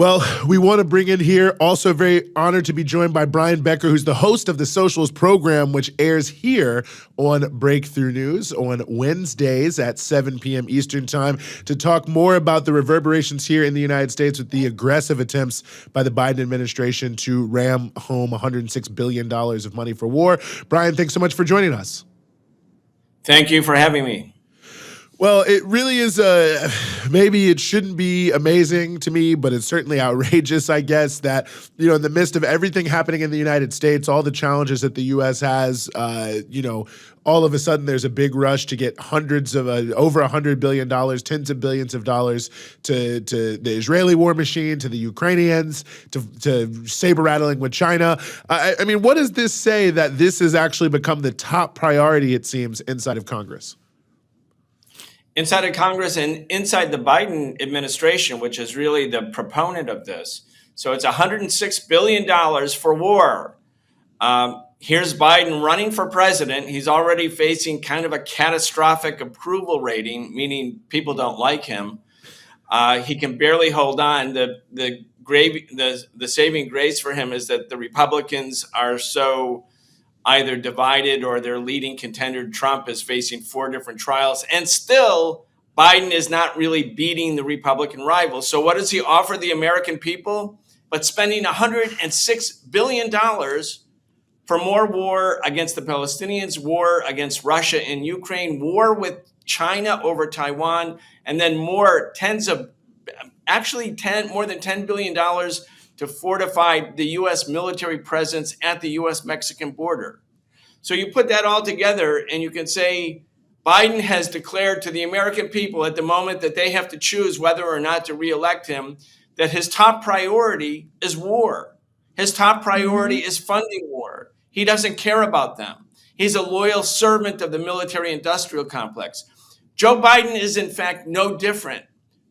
Well, we want to bring in here, also very honored to be joined by Brian Becker, who's the host of the Socialist program, which airs here on Breakthrough News on Wednesdays at 7 p.m. Eastern Time, to talk more about the reverberations here in the United States with the aggressive attempts by the Biden administration to ram home $106 billion of money for war. Brian, thanks so much for joining us. Thank you for having me. Well, it really is, maybe it shouldn't be amazing to me, but it's certainly outrageous, I guess, that, in the midst of everything happening in the United States, all the challenges that the U.S. has, all of a sudden there's a big rush to get hundreds of, over $100 billion, tens of billions of dollars to the Israeli war machine, to the Ukrainians, to saber rattling with China. I mean, what does this say that this has actually become the top priority, it seems, inside of Congress? Inside of Congress and inside the Biden administration, which is really the proponent of this. So it's $106 billion for war. Here's Biden running for president. He's already facing kind of a catastrophic approval rating, meaning people don't like him. He can barely hold on. The saving grace for him is that the Republicans are so either divided, or their leading contender, Trump, is facing 4 different trials. And still, Biden is not really beating the Republican rivals. So what does he offer the American people? But spending $106 billion for more war against the Palestinians, war against Russia and Ukraine, war with China over Taiwan, and then more more than $10 billion to fortify the U.S. military presence at the U.S.-Mexican border. So you put that all together and you can say Biden has declared to the American people at the moment that they have to choose whether or not to reelect him, that his top priority is war. His top priority is funding war. He doesn't care about them. He's a loyal servant of the military-industrial complex. Joe Biden is, in fact, no different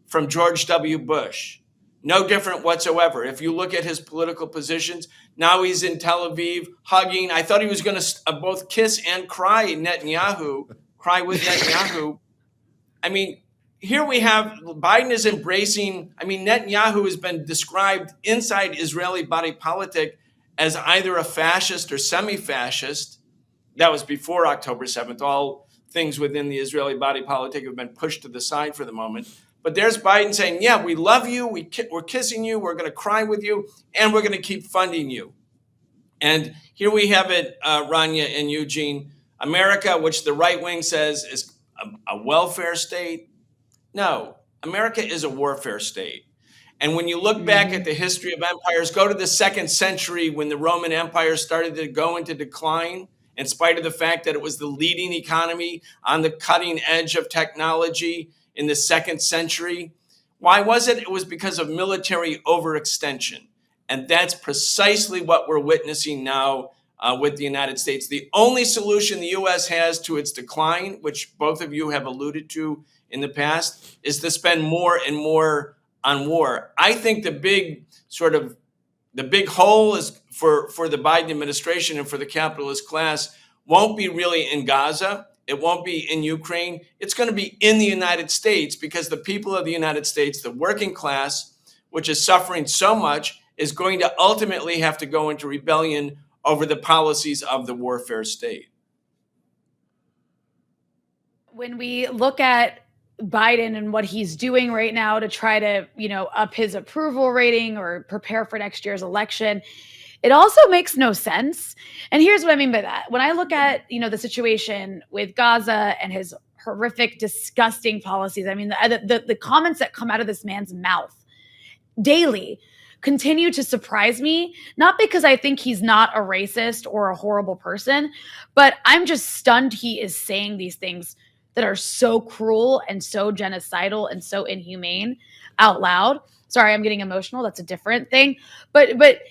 from George W. Bush. No different whatsoever. If you look at his political positions, now he's in Tel Aviv hugging. I thought he was going to both kiss and cry with Netanyahu. I mean, here we have Biden is embracing. I mean, Netanyahu has been described inside Israeli body politic as either a fascist or semi-fascist. That was before October 7th. All things within the Israeli body politic have been pushed to the side for the moment. But there's Biden saying, yeah, we love you, we're kissing you, we're going to cry with you, and we're going to keep funding you. And here we have it, Rania and Eugene, America, which the right wing says is a welfare state. No, America is a warfare state. And when you look back at the history of empires, go to the 2nd century when the Roman Empire started to go into decline, in spite of the fact that it was the leading economy on the cutting edge of technology in the 2nd century. Why was it? It was because of military overextension. And that's precisely what we're witnessing now with the United States. The only solution the U.S. has to its decline, which both of you have alluded to in the past, is to spend more and more on war. I think the big hole is for the Biden administration and for the capitalist class won't be really in Gaza. It won't be in Ukraine. It's going to be in the United States, because the people of the United States, the working class, which is suffering so much, is going to ultimately have to go into rebellion over the policies of the warfare state. When we look at Biden and what he's doing right now to try to, up his approval rating or prepare for next year's election, it also makes no sense. And here's what I mean by that. When I look at, the situation with Gaza and his horrific, disgusting policies, I mean, the comments that come out of this man's mouth daily continue to surprise me, not because I think he's not a racist or a horrible person, but I'm just stunned he is saying these things that are so cruel and so genocidal and so inhumane out loud. Sorry, I'm getting emotional. That's a different thing. But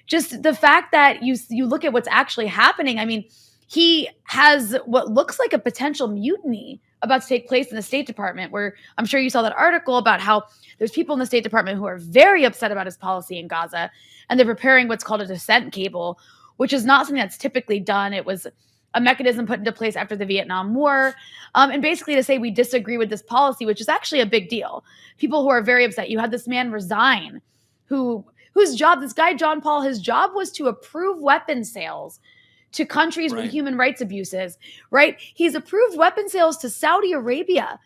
just the fact that you look at what's actually happening, I mean, he has what looks like a potential mutiny about to take place in the State Department, where I'm sure you saw that article about how there's people in the State Department who are very upset about his policy in Gaza, and they're preparing what's called a dissent cable, which is not something that's typically done. It was a mechanism put into place after the Vietnam War, and basically to say we disagree with this policy, which is actually a big deal. People who are very upset. You had this man resign whose job, this guy John Paul, his job was to approve weapon sales to countries with Right. human rights abuses, right? He's approved weapon sales to Saudi Arabia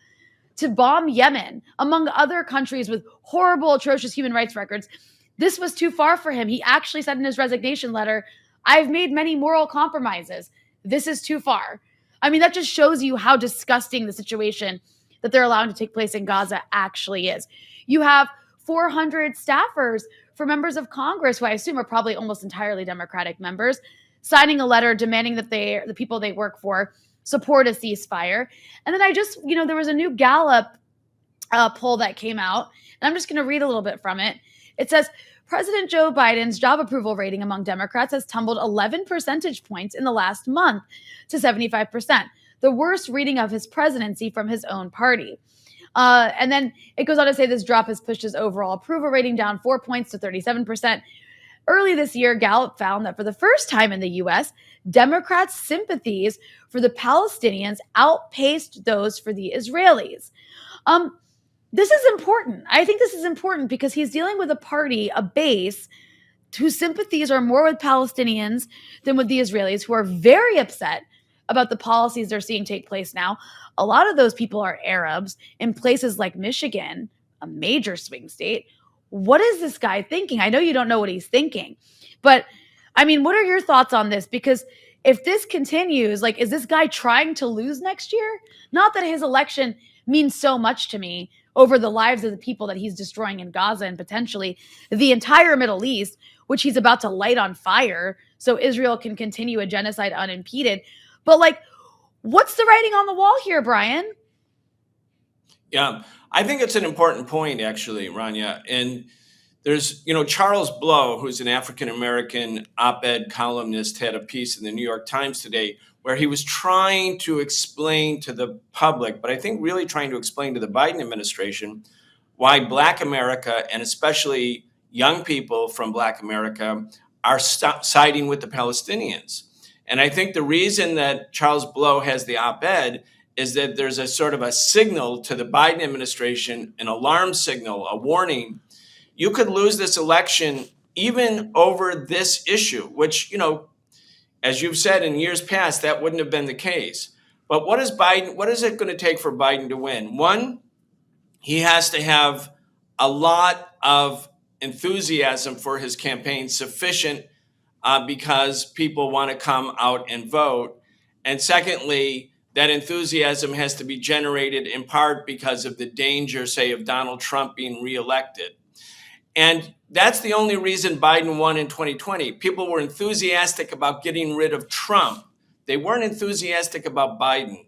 to bomb Yemen, among other countries with horrible, atrocious human rights records. This was too far for him. He actually said in his resignation letter, I've made many moral compromises. This is too far. I mean, that just shows you how disgusting the situation that they're allowing to take place in Gaza actually is. You have 400 staffers for members of Congress, who I assume are probably almost entirely Democratic members, signing a letter demanding that the people they work for support a ceasefire. And then there was a new Gallup poll that came out, and I'm just going to read a little bit from it. It says, President Joe Biden's job approval rating among Democrats has tumbled 11 percentage points in the last month to 75%, the worst reading of his presidency from his own party. And then it goes on to say this drop has pushed his overall approval rating down 4 points to 37%. Early this year, Gallup found that for the first time in the U.S., Democrats' sympathies for the Palestinians outpaced those for the Israelis. This is important. I think this is important because he's dealing with a party, a base, whose sympathies are more with Palestinians than with the Israelis, who are very upset about the policies they're seeing take place now. A lot of those people are Arabs in places like Michigan, a major swing state. What is this guy thinking? I know you don't know what he's thinking, but I mean, what are your thoughts on this? Because if this continues, like, is this guy trying to lose next year? Not that his election means so much to me over the lives of the people that he's destroying in Gaza and potentially the entire Middle East, which he's about to light on fire so Israel can continue a genocide unimpeded. But like, what's the writing on the wall here, Brian? Yeah, I think it's an important point, actually, Rania. And there's, Charles Blow, who's an African-American op-ed columnist, had a piece in the New York Times today where he was trying to explain to the public, but I think really trying to explain to the Biden administration why Black America, and especially young people from Black America, are siding with the Palestinians. And I think the reason that Charles Blow has the op-ed is that there's a sort of a signal to the Biden administration, an alarm signal, a warning. You could lose this election even over this issue, which, as you've said in years past, that wouldn't have been the case. But what is it going to take for Biden to win? One, he has to have a lot of enthusiasm for his campaign, sufficient because people want to come out and vote. And secondly, that enthusiasm has to be generated in part because of the danger, say, of Donald Trump being reelected. And that's the only reason Biden won in 2020. People were enthusiastic about getting rid of Trump. They weren't enthusiastic about Biden.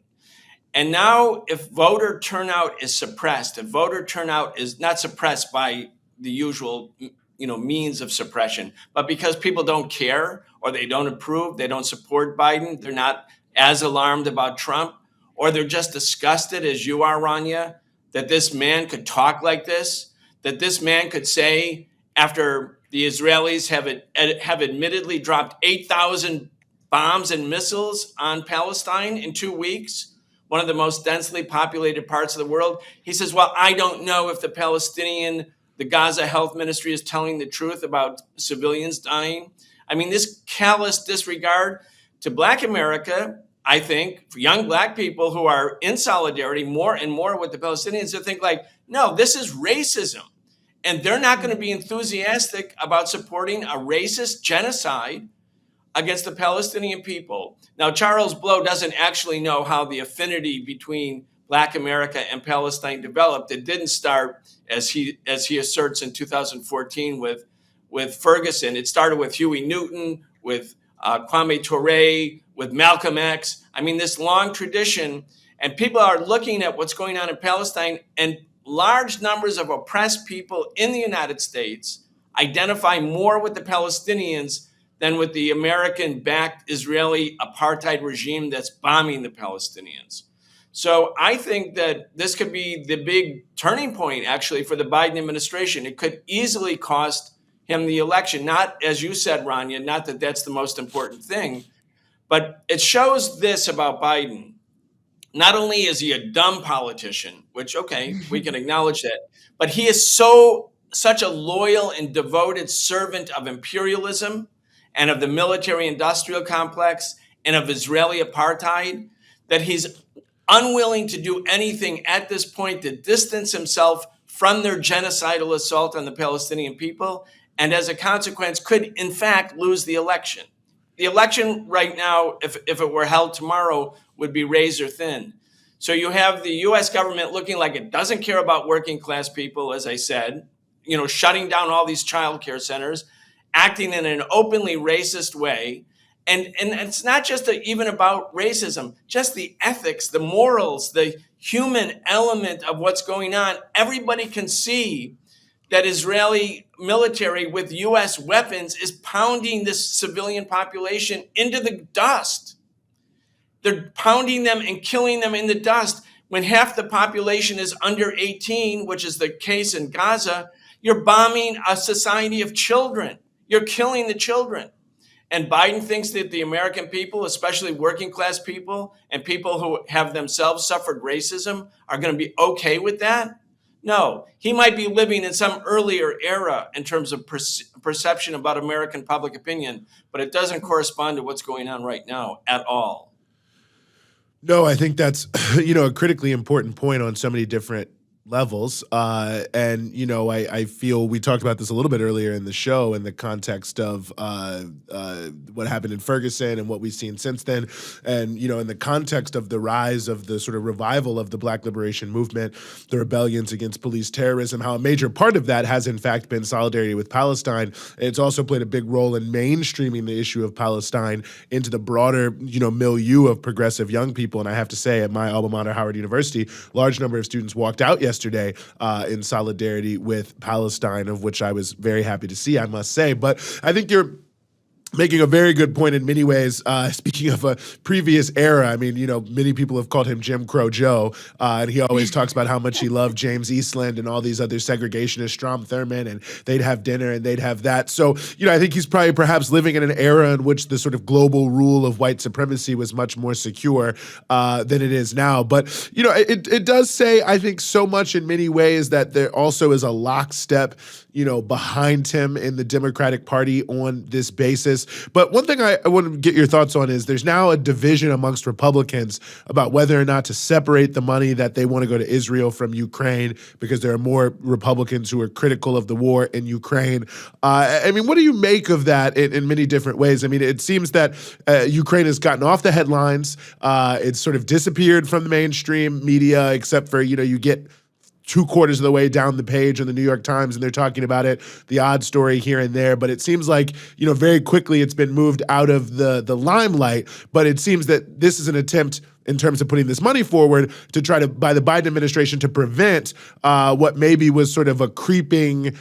And now if voter turnout is suppressed, if voter turnout is not suppressed by the usual means of suppression, but because people don't care or they don't approve, they don't support Biden, they're not as alarmed about Trump, or they're just disgusted, as you are, Rania, that this man could talk like this, that this man could say, after the Israelis have admittedly dropped 8,000 bombs and missiles on Palestine in 2 weeks, one of the most densely populated parts of the world, he says, well, I don't know if the Gaza Health Ministry is telling the truth about civilians dying. I mean, this callous disregard to Black America, I think, for young Black people who are in solidarity more and more with the Palestinians, they think like, no, this is racism. And they're not going to be enthusiastic about supporting a racist genocide against the Palestinian people. Now, Charles Blow doesn't actually know how the affinity between Black America and Palestine developed. It didn't start, as he asserts, in 2014 with Ferguson. It started with Huey Newton, with Kwame Ture, with Malcolm X. I mean, this long tradition, and people are looking at what's going on in Palestine, and large numbers of oppressed people in the United States identify more with the Palestinians than with the American-backed Israeli apartheid regime that's bombing the Palestinians. So I think that this could be the big turning point, actually, for the Biden administration. It could easily cost him the election. Not, as you said, Rania, not that that's the most important thing, but it shows this about Biden. Not only is he a dumb politician, which, okay, we can acknowledge that, but he is so such a loyal and devoted servant of imperialism and of the military industrial complex and of Israeli apartheid that he's unwilling to do anything at this point to distance himself from their genocidal assault on the Palestinian people, and as a consequence could in fact lose the election. The election right now, if it were held tomorrow, would be razor thin. So you have the US government looking like it doesn't care about working class people, as I said, shutting down all these childcare centers, acting in an openly racist way. And it's not just even about racism, just the ethics, the morals, the human element of what's going on. Everybody can see that Israeli military with US weapons is pounding this civilian population into the dust. They're pounding them and killing them in the dust. When half the population is under 18, which is the case in Gaza, you're bombing a society of children. You're killing the children. And Biden thinks that the American people, especially working class people and people who have themselves suffered racism, are going to be okay with that? No, he might be living in some earlier era in terms of perception about American public opinion, but it doesn't correspond to what's going on right now at all. No, I think that's, a critically important point on so many different levels. And, I feel we talked about this a little bit earlier in the show in the context of what happened in Ferguson and what we've seen since then. And, in the context of the rise of the sort of revival of the Black liberation movement, the rebellions against police terrorism, how a major part of that has in fact been solidarity with Palestine. It's also played a big role in mainstreaming the issue of Palestine into the broader, milieu of progressive young people. And I have to say, at my alma mater, Howard University, large number of students walked out yesterday in solidarity with Palestine, of which I was very happy to see, I must say. But I think you're making a very good point in many ways. Speaking of a previous era, I mean, many people have called him Jim Crow Joe, and he always talks about how much he loved James Eastland and all these other segregationists, Strom Thurmond, and they'd have dinner and they'd have that. So, I think he's probably perhaps living in an era in which the sort of global rule of white supremacy was much more secure than it is now. But, it does say, I think, so much in many ways that there also is a lockstep, behind him in the Democratic Party on this basis. But one thing I want to get your thoughts on is there's now a division amongst Republicans about whether or not to separate the money that they want to go to Israel from Ukraine, because there are more Republicans who are critical of the war in Ukraine. What do you make of that in many different ways? I mean, it seems that Ukraine has gotten off the headlines. It's sort of disappeared from the mainstream media, except for, you get 2/4 of the way down the page on the New York Times, and they're talking about it, the odd story here and there. But it seems like, very quickly it's been moved out of the limelight. But it seems that this is an attempt, in terms of putting this money forward, to try to, by the Biden administration, to prevent what maybe was sort of a creeping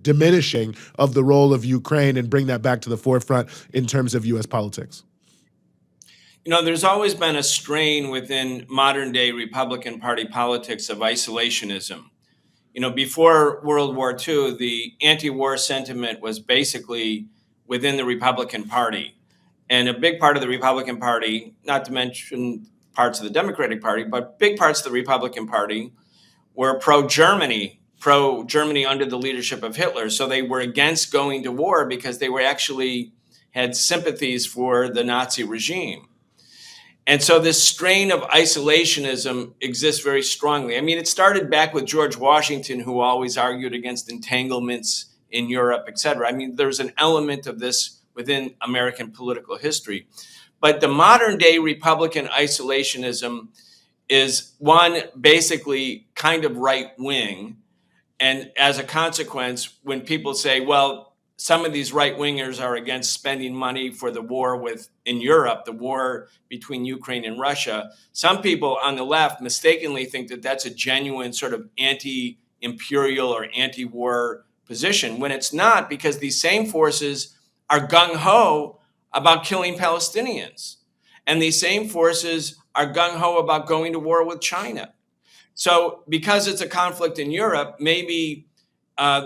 diminishing of the role of Ukraine, and bring that back to the forefront in terms of U.S. politics. There's always been a strain within modern day Republican Party politics of isolationism. Before World War II, the anti-war sentiment was basically within the Republican Party. And a big part of the Republican Party, not to mention parts of the Democratic Party, but big parts of the Republican Party were pro-Germany under the leadership of Hitler. So they were against going to war because they were actually had sympathies for the Nazi regime. And so this strain of isolationism exists very strongly. I mean, it started back with George Washington, who always argued against entanglements in Europe, et cetera. I mean, there's an element of this within American political history. But the modern day Republican isolationism is one basically kind of right wing. And as a consequence, when people say, well, some of these right wingers are against spending money for the war in Europe, the war between Ukraine and Russia, some people on the left mistakenly think that that's a genuine sort of anti-imperial or anti-war position, when it's not, because these same forces are gung-ho about killing Palestinians. And these same forces are gung-ho about going to war with China. So because it's a conflict in Europe, maybe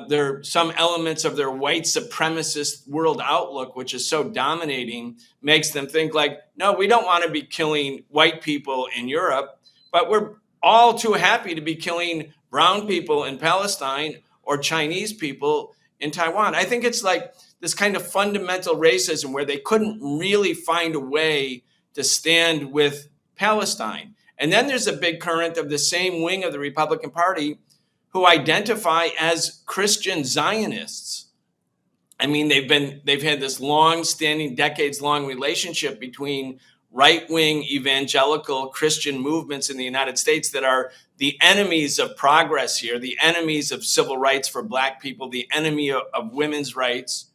there are some elements of their white supremacist world outlook, which is so dominating, makes them think like, no, we don't want to be killing white people in Europe, but we're all too happy to be killing brown people in Palestine or Chinese people in Taiwan. I think it's like this kind of fundamental racism where they couldn't really find a way to stand with Palestine. And then there's a big current of the same wing of the Republican Party who identify as Christian Zionists. I mean, they've had this long-standing, decades-long relationship between right-wing evangelical Christian movements in the United States that are the enemies of progress here, the enemies of civil rights for Black people, the enemy of women's rights.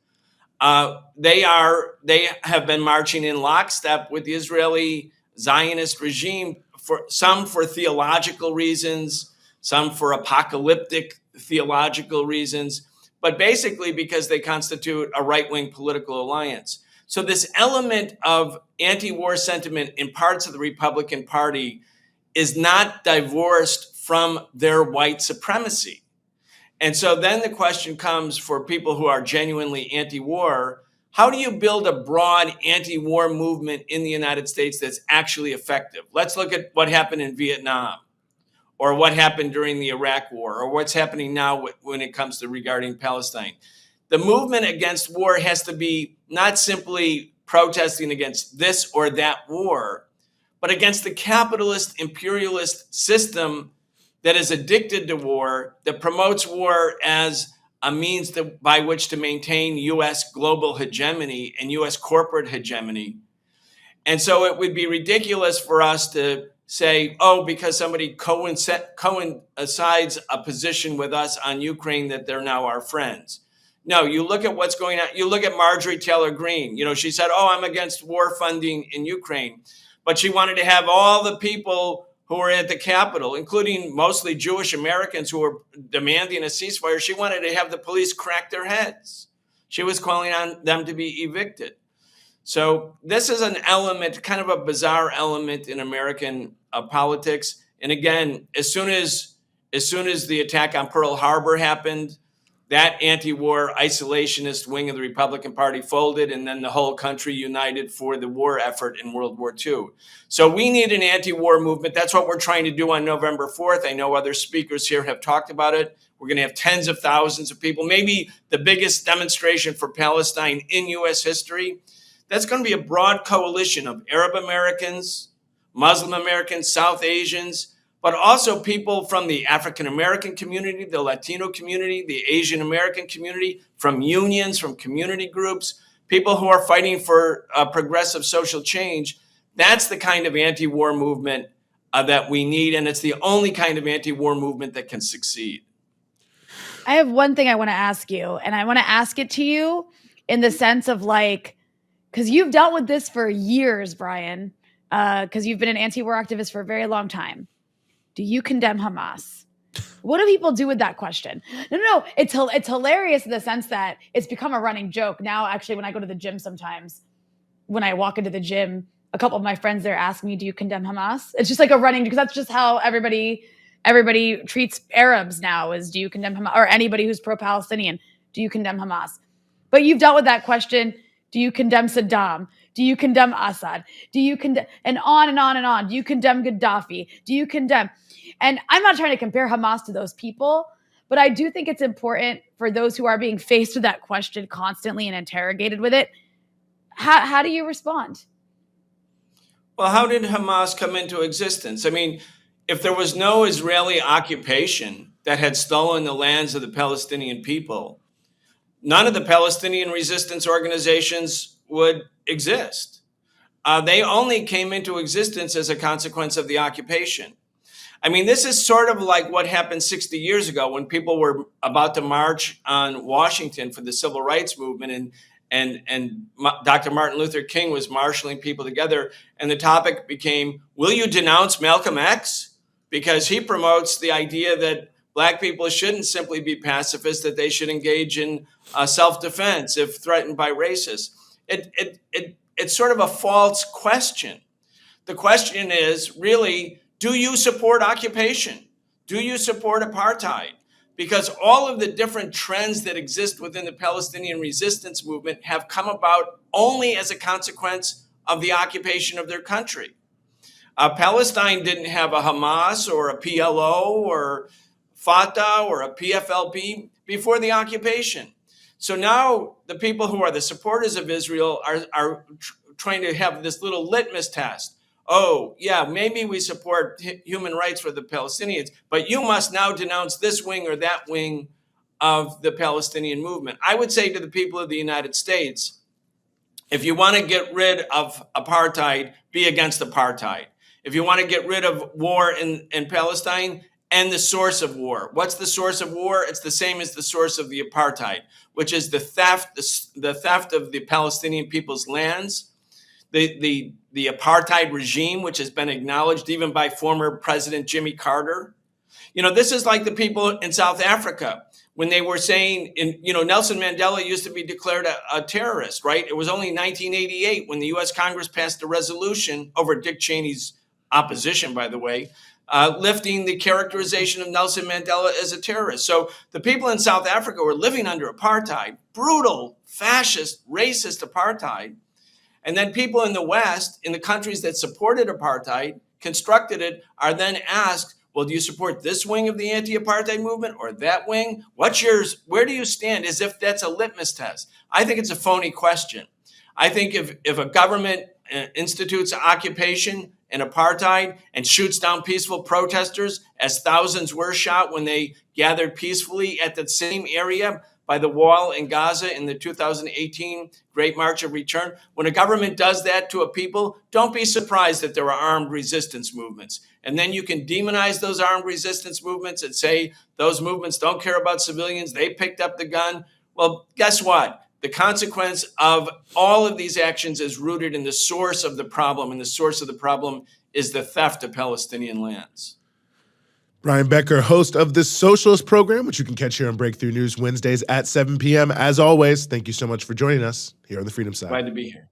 They have been marching in lockstep with the Israeli Zionist regime, for some for theological reasons, some for apocalyptic theological reasons, but basically because they constitute a right-wing political alliance. So this element of anti-war sentiment in parts of the Republican Party is not divorced from their white supremacy. And so then the question comes for people who are genuinely anti-war, how do you build a broad anti-war movement in the United States that's actually effective? Let's look at what happened in Vietnam, or what happened during the Iraq War, or what's happening now when it comes to regarding Palestine. The movement against war has to be not simply protesting against this or that war, but against the capitalist imperialist system that is addicted to war, that promotes war as a means by which to maintain U.S. global hegemony and U.S. corporate hegemony. And so it would be ridiculous for us to say, oh, because somebody coincides a position with us on Ukraine, that they're now our friends. No, you look at what's going on. You look at Marjorie Taylor Greene. You know, she said, oh, I'm against war funding in Ukraine. But she wanted to have all the people who were at the Capitol, including mostly Jewish Americans who were demanding a ceasefire. She wanted to have the police crack their heads. She was calling on them to be evicted. So this is an element, kind of a bizarre element in American politics. And again, as soon as the attack on Pearl Harbor happened, that anti-war isolationist wing of the Republican Party folded, and then the whole country united for the war effort in World War II. So we need an anti-war movement. That's what we're trying to do on November 4th. I know other speakers here have talked about it. We're going to have tens of thousands of people, maybe the biggest demonstration for Palestine in U.S. history. That's going to be a broad coalition of Arab Americans, Muslim Americans, South Asians, but also people from the African American community, the Latino community, the Asian American community, from unions, from community groups, people who are fighting for progressive social change. That's the kind of anti-war movement that we need, and it's the only kind of anti-war movement that can succeed. I have one thing I want to ask you, and I want to ask it to you in the sense of like, because you've dealt with this for years, Brian, because you've been an anti-war activist for a very long time. Do you condemn Hamas? What do people do with that question? No. It's hilarious in the sense that it's become a running joke. Now, actually, when I go to the gym sometimes, when I walk into the gym, a couple of my friends there ask me, do you condemn Hamas? It's just like a running, because that's just how everybody treats Arabs now, is do you condemn Hamas? Or anybody who's pro-Palestinian, do you condemn Hamas? But you've dealt with that question. Do you condemn Saddam? Do you condemn Assad? Do you condemn, and on and on and on. Do you condemn Gaddafi? Do you condemn? And I'm not trying to compare Hamas to those people, but I do think it's important for those who are being faced with that question constantly and interrogated with it. How do you respond? Well, how did Hamas come into existence? I mean, if there was no Israeli occupation that had stolen the lands of the Palestinian people, none of the Palestinian resistance organizations would exist. They only came into existence as a consequence of the occupation. I mean, this is sort of like what happened 60 years ago when people were about to march on Washington for the civil rights movement, and Dr. Martin Luther King was marshaling people together, and the topic became, will you denounce Malcolm X? Because he promotes the idea that Black people shouldn't simply be pacifists, that they should engage in self-defense if threatened by racists. It's sort of a false question. The question is really, do you support occupation? Do you support apartheid? Because all of the different trends that exist within the Palestinian resistance movement have come about only as a consequence of the occupation of their country. Palestine didn't have a Hamas or a PLO or Fatah or a PFLP before the occupation. So now the people who are the supporters of Israel are trying to have this little litmus test. Oh, yeah, maybe we support human rights for the Palestinians, but you must now denounce this wing or that wing of the Palestinian movement. I would say to the people of the United States, if you want to get rid of apartheid, be against apartheid. If you want to get rid of war in Palestine, end the source of war. What's the source of war? It's the same as the source of the apartheid, which is the theft of the Palestinian people's lands, the apartheid regime, which has been acknowledged even by former President Jimmy Carter. This is like the people in South Africa when they were saying, Nelson Mandela used to be declared a terrorist, right? It was only 1988 when the U.S. Congress passed a resolution over Dick Cheney's opposition, by the way, lifting the characterization of Nelson Mandela as a terrorist. So the people in South Africa were living under apartheid, brutal, fascist, racist apartheid. And then people in the West, in the countries that supported apartheid, constructed it, are then asked, well, do you support this wing of the anti-apartheid movement or that wing? What's yours? Where do you stand? As if that's a litmus test. I think it's a phony question. I think if a government institutes occupation and apartheid and shoots down peaceful protesters, as thousands were shot when they gathered peacefully at that same area by the wall in Gaza in the 2018 Great March of Return. When a government does that to a people, don't be surprised that there are armed resistance movements. And then you can demonize those armed resistance movements and say those movements don't care about civilians. They picked up the gun. Well, guess what? The consequence of all of these actions is rooted in the source of the problem. And the source of the problem is the theft of Palestinian lands. Brian Becker, host of the Socialist program, which you can catch here on Breakthrough News Wednesdays at 7 p.m. As always, thank you so much for joining us here on the Freedom Side. Glad to be here.